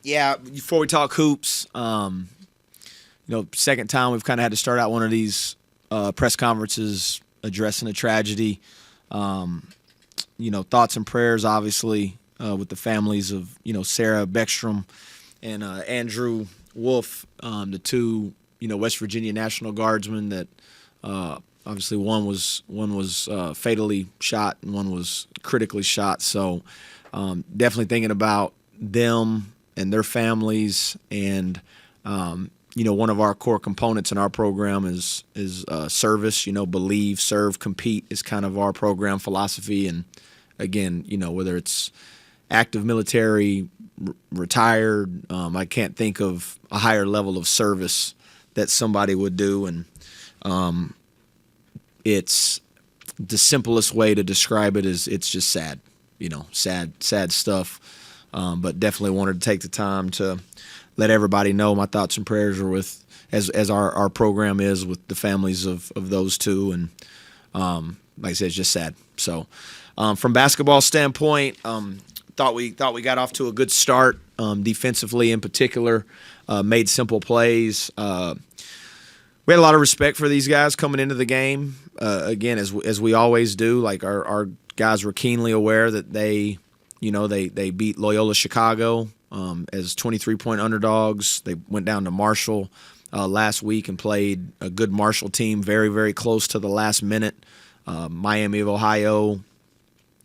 Yeah, before we talk hoops, second time we've kind of had to start out one of these press conferences addressing a tragedy. Thoughts and prayers, obviously, with the families of, Sarah Beckstrom and Andrew Wolf, the two, West Virginia National Guardsmen that obviously one was fatally shot and one was critically shot. So definitely thinking about them and their families. And one of our core components in our program is service. Believe, serve, compete is kind of our program philosophy. And again, whether it's active military, retired, I can't think of a higher level of service that somebody would do. And it's the simplest way to describe it is it's just sad, sad stuff. But definitely wanted to take the time to let everybody know my thoughts and prayers are with, as our program is, with the families of those two. And like I said, it's just sad. So from basketball standpoint, thought we got off to a good start, defensively in particular, made simple plays. We had a lot of respect for these guys coming into the game. Again, as we always do, like our guys were keenly aware that they beat Loyola Chicago as 23-point underdogs. They went down to Marshall last week and played a good Marshall team, very, very close to the last minute. Miami of Ohio,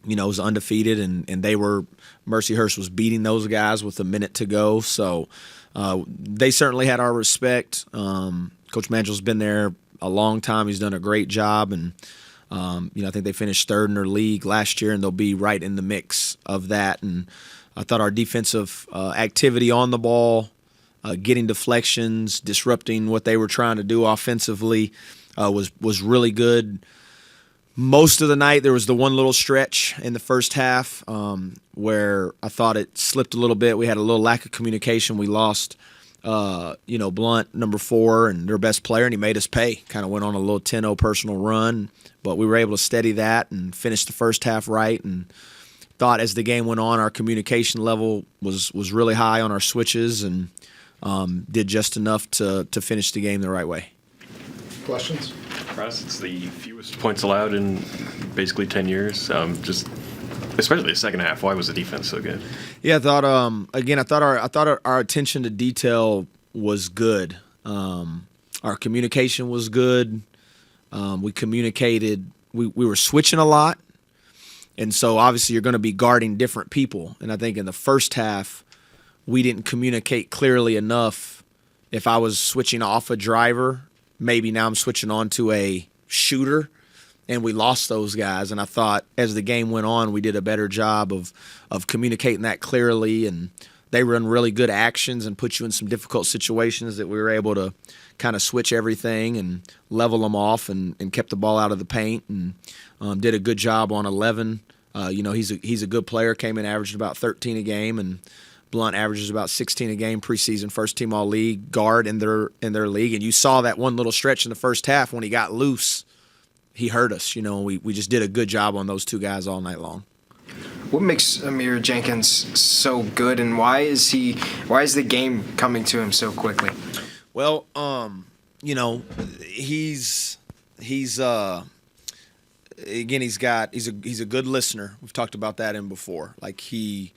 was undefeated, and Mercyhurst was beating those guys with a minute to go. So they certainly had our respect. Coach Mangel's been there a long time. He's done a great job, and I think they finished third in their league last year, and they'll be right in the mix of that. And I thought our defensive activity on the ball, getting deflections, disrupting what they were trying to do offensively, was really good. Most of the night, there was the one little stretch in the first half where I thought it slipped a little bit. We had a little lack of communication. We lost Blunt, number 4, and their best player, and he made us pay. Kind of went on a little 10-0 personal run, but we were able to steady that and finish the first half right. And thought as the game went on, our communication level was really high on our switches, and did just enough to finish the game the right way. Questions? For us, it's the fewest points allowed in basically 10 years. Just especially the second half. Why was the defense so good? Yeah, I thought our attention to detail was good. Our communication was good. We communicated. We were switching a lot, and so obviously you're going to be guarding different people. And I think in the first half, we didn't communicate clearly enough. If I was switching off a driver, maybe now I'm switching on to a shooter, and we lost those guys. And I thought as the game went on, we did a better job of communicating that clearly, and they run really good actions and put you in some difficult situations that we were able to kind of switch everything and level them off and kept the ball out of the paint, and did a good job on 11. He's a good player, came in averaging about 13 a game, and Blunt averages about 16 a game, preseason first-team all-league guard in their league. And you saw that one little stretch in the first half when he got loose. He hurt us, we just did a good job on those two guys all night long. What makes Amir Jenkins so good, and why is the game coming to him so quickly? Well, he's a good listener. We've talked about that before. Like, he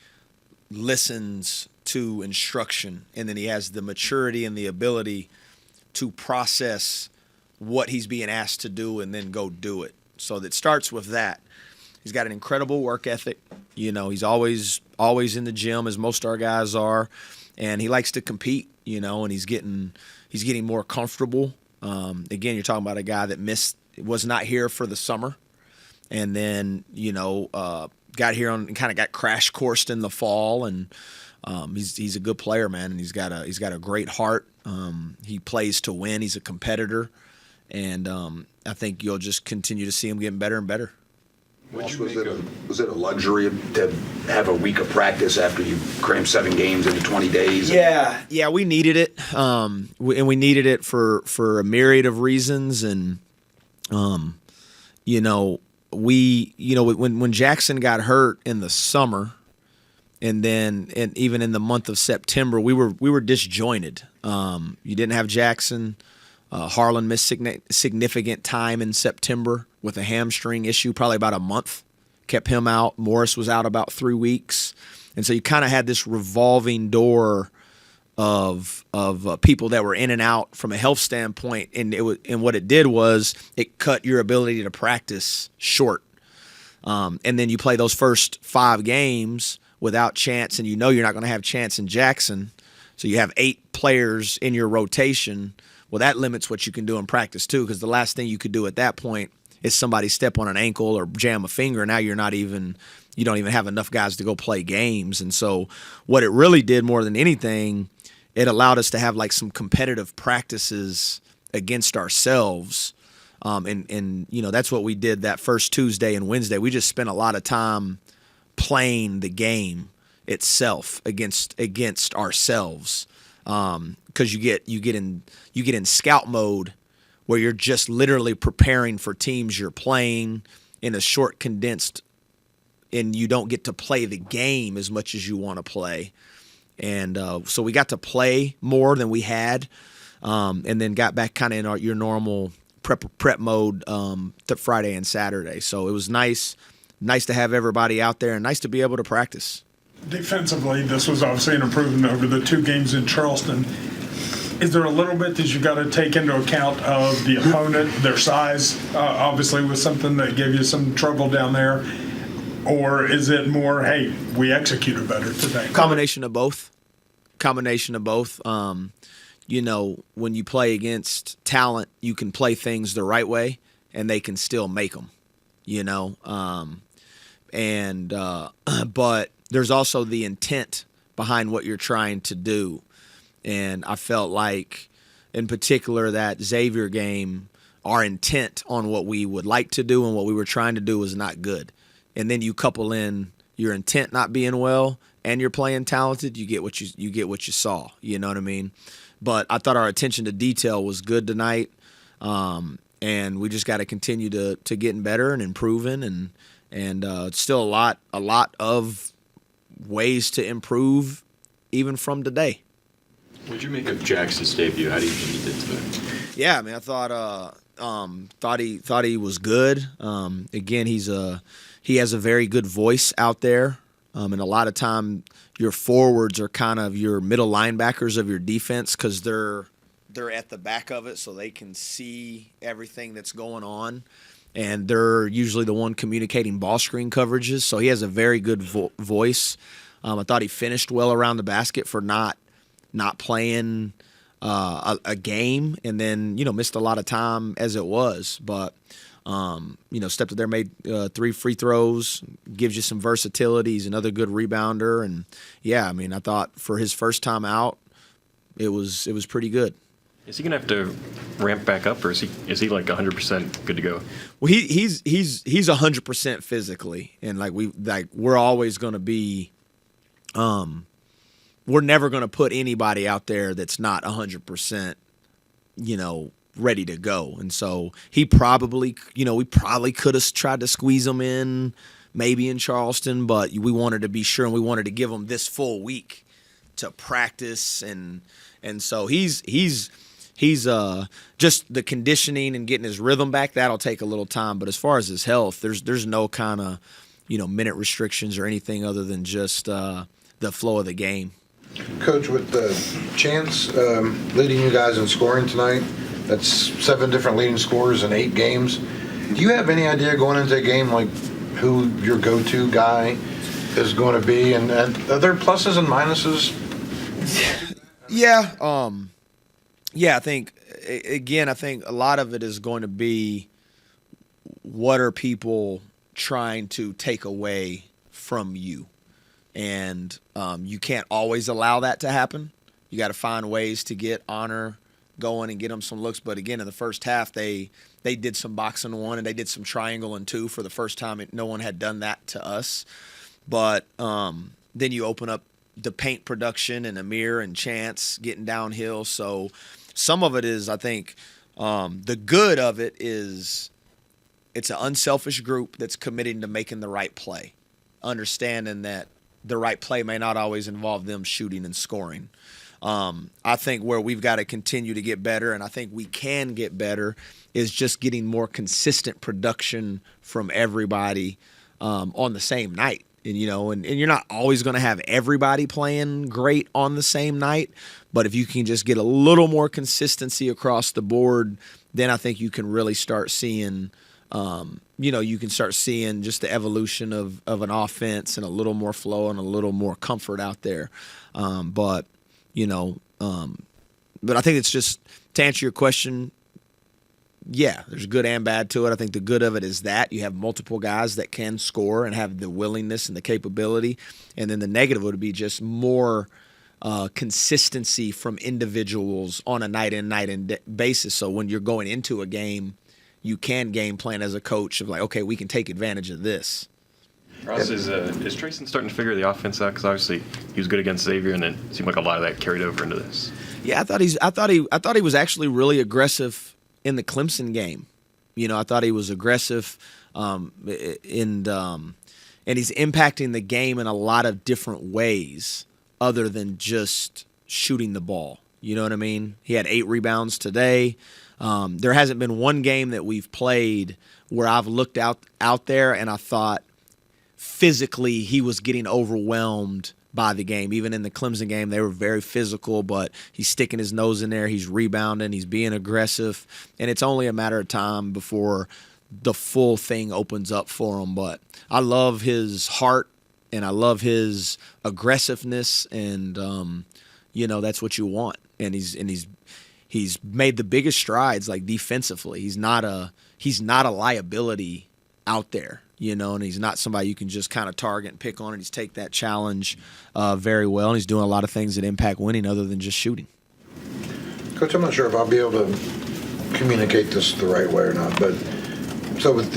listens to instruction, and then he has the maturity and the ability to process what he's being asked to do and then go do it. So that starts with that. He's got an incredible work ethic. He's always in the gym, as most of our guys are, and he likes to compete, and he's getting more comfortable. Again, you're talking about a guy that was not here for the summer, and then, got here and kind of got crash coursed in the fall, and he's a good player, man, and he's got a great heart. He plays to win. He's a competitor, and I think you'll just continue to see him getting better and better. Was it a luxury to have a week of practice after you crammed 7 games into 20 days? Yeah, we needed it, and we needed it for a myriad of reasons, and when Jackson got hurt in the summer, And then, and even in the month of September, we were disjointed. You didn't have Jackson. Harlan missed significant time in September with a hamstring issue, probably about a month. Kept him out. Morris was out about 3 weeks. And so you kind of had this revolving door of people that were in and out from a health standpoint, and what it did was it cut your ability to practice short. And then you play those first 5 games without Chance, and you know you're not going to have Chance and Jackson, so you have 8 players in your rotation. Well, that limits what you can do in practice too, because the last thing you could do at that point is somebody step on an ankle or jam a finger. Now you don't even have enough guys to go play games. And so what it really did more than anything, it allowed us to have like some competitive practices against ourselves. And that's what we did that first Tuesday and Wednesday. We just spent a lot of time playing the game itself against ourselves. Because you get in scout mode where you're just literally preparing for teams you're playing in a short condensed, and you don't get to play the game as much as you want to play. And so we got to play more than we had, and then got back kind of in your normal prep mode Friday and Saturday. So it was nice to have everybody out there and nice to be able to practice. Defensively, this was obviously an improvement over the 2 games in Charleston. Is there a little bit that you got to take into account of the opponent, their size, obviously was something that gave you some trouble down there? Or is it more, hey, we executed better today? Combination of both. When you play against talent, you can play things the right way, and they can still make them, but there's also the intent behind what you're trying to do. And I felt like, in particular, that Xavier game, our intent on what we would like to do and what we were trying to do was not good. And then you couple in your intent not being well and you're playing talented, you get what you saw. You know what I mean? But I thought our attention to detail was good tonight, and we just got to continue to getting better and improving, and still a lot of ways to improve even from today. What'd you make of Jackson's debut? How do you think he did today? Yeah, I mean, I thought he was good. Again, he has a very good voice out there, and a lot of time your forwards are kind of your middle linebackers of your defense because they're at the back of it, so they can see everything that's going on, and they're usually the one communicating ball screen coverages. So he has a very good voice. I thought he finished well around the basket for not playing a game, and then missed a lot of time as it was, but stepped up there, made 3 free throws, gives you some versatility. He's another good rebounder, and yeah, I mean, I thought for his first time out, it was pretty good. Is he gonna have to ramp back up, or is he like 100% good to go? Well, he's 100% physically, and we're always gonna be. We're never going to put anybody out there that's not 100%, ready to go. And so he probably, we probably could have tried to squeeze him in maybe in Charleston, but we wanted to be sure, and we wanted to give him this full week to practice. And so he's just the conditioning and getting his rhythm back. That'll take a little time. But as far as his health, there's no kind of, minute restrictions or anything other than just the flow of the game. Coach, with the Chance leading you guys in scoring tonight, that's 7 different leading scorers in 8 games. Do you have any idea going into a game like who your go-to guy is going to be? And are there pluses and minuses? Yeah. I think a lot of it is going to be what are people trying to take away from you. And you can't always allow that to happen. You got to find ways to get Honor going and get them some looks. But again, in the first half, they did some box and 1 and they did some triangle and 2 for the first time. No one had done that to us. But then you open up the paint production and Amir and Chance getting downhill. So some of it is, I think, the good of it is it's an unselfish group that's committing to making the right play, understanding that the right play may not always involve them shooting and scoring. I think where we've got to continue to get better, and I think we can get better, is just getting more consistent production from everybody on the same night. And, and you're not always going to have everybody playing great on the same night, but if you can just get a little more consistency across the board, then I think you can really start seeing, you can start seeing just the evolution of an offense and a little more flow and a little more comfort out there. But I think it's just, to answer your question, yeah, there's good and bad to it. I think the good of it is that you have multiple guys that can score and have the willingness and the capability. And then the negative would be just more consistency from individuals on a night-in basis. So when you're going into a game, you can game plan as a coach of like, okay, we can take advantage of this. Ross, is Tayson starting to figure the offense out? Because obviously he was good against Xavier, and then it seemed like a lot of that carried over into this. Yeah, I thought he was actually really aggressive in the Clemson game. I thought he was aggressive, and he's impacting the game in a lot of different ways other than just shooting the ball. You know what I mean? He had 8 rebounds today. There hasn't been one game that we've played where I've looked out there and I thought physically he was getting overwhelmed by the game. Even in the Clemson game, they were very physical, but he's sticking his nose in there, he's rebounding, he's being aggressive, and it's only a matter of time before the full thing opens up for him. But I love his heart, and I love his aggressiveness, and that's what you want. And he's made the biggest strides, like, defensively. He's not a liability out there. And he's not somebody you can just kind of target and pick on, and he's take that challenge very well, and he's doing a lot of things that impact winning other than just shooting. Coach, I'm not sure if I'll be able to communicate this the right way or not, but so with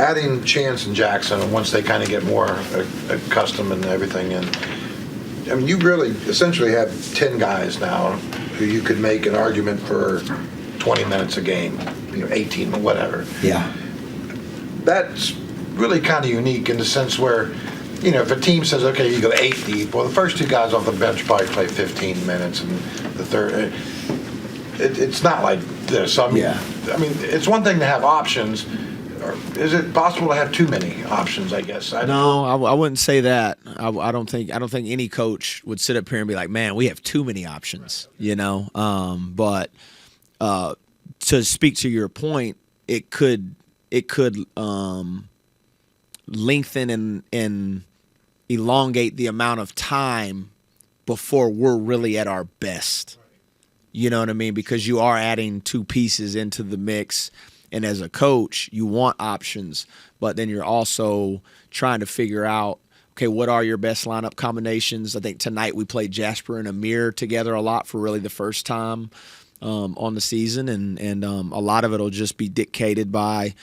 adding Chance and Jackson, once they kind of get more accustomed and everything, and I mean, you really essentially have 10 guys now who you could make an argument for 20 minutes a game, 18 or whatever. Yeah. That's really kind of unique in the sense where, if a team says, okay, you go 8 deep, well, the first 2 guys off the bench probably play 15 minutes, and the third, it's not like this. I mean, it's one thing to have options. Or is it possible to have too many options, I guess? No, I wouldn't say that. I don't think any coach would sit up here and be like, man, we have too many options, But to speak to your point, it could lengthen and elongate the amount of time before we're really at our best. You know what I mean? Because you are adding 2 pieces into the mix, and as a coach, you want options, but then you're also trying to figure out, okay, what are your best lineup combinations? I think tonight we played Jasper and Amir together a lot for really the first time on the season, and a lot of it will just be dictated by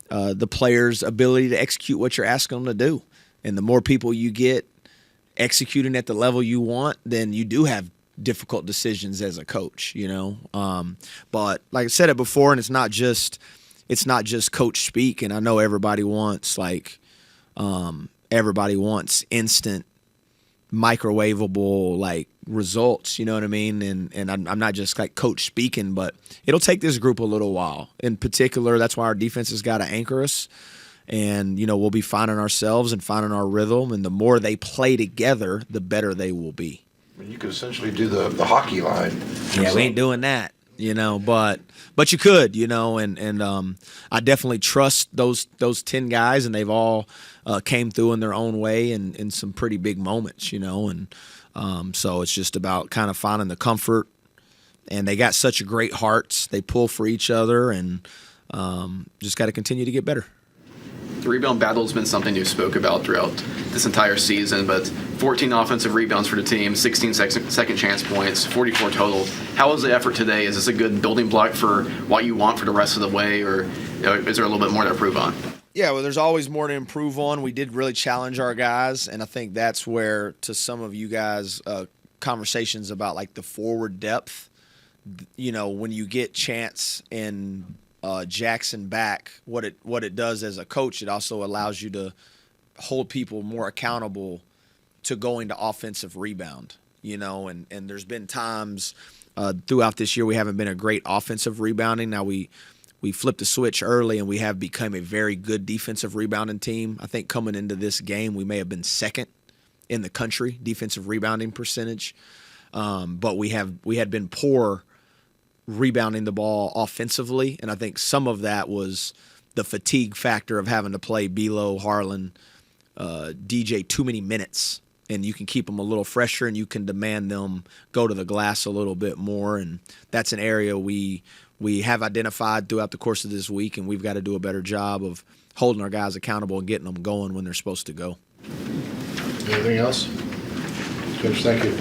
the player's ability to execute what you're asking them to do. And the more people you get executing at the level you want, then you do have difficult decisions as a coach, But like I said it before, and it's not just coach speak. And I know everybody wants instant microwavable results, you know what I mean? And I'm not just like coach speaking, but it'll take this group a little while. In particular, that's why our defense has got to anchor us. And, we'll be finding ourselves and finding our rhythm. And the more they play together, the better they will be. You could essentially do the hockey line. Yeah, we ain't doing that, but you could, and I definitely trust those 10 guys, and they've all came through in their own way and in some pretty big moments, and so it's just about kind of finding the comfort, and they got such great hearts. They pull for each other, and just got to continue to get better. The rebound battle has been something you spoke about throughout this entire season, but 14 offensive rebounds for the team, 16 second chance points, 44 total. How was the effort today? Is this a good building block for what you want for the rest of the way, or is there a little bit more to improve on? Yeah, well, there's always more to improve on. We did really challenge our guys, and I think that's where, to some of you guys, conversations about like the forward depth, when you get Chance and Jackson back, what it does as a coach, it also allows you to hold people more accountable to going to offensive rebound, and there's been times throughout this year we haven't been a great offensive rebounding. Now we flipped the switch early and we have become a very good defensive rebounding team. I think coming into this game we may have been second in the country defensive rebounding percentage, but we had been poor rebounding the ball offensively, and I think some of that was the fatigue factor of having to play Belo, Harlan, DJ too many minutes, and you can keep them a little fresher and you can demand them go to the glass a little bit more, and that's an area we have identified throughout the course of this week, and we've got to do a better job of holding our guys accountable and getting them going when they're supposed to go. Anything else? Coach, thank you.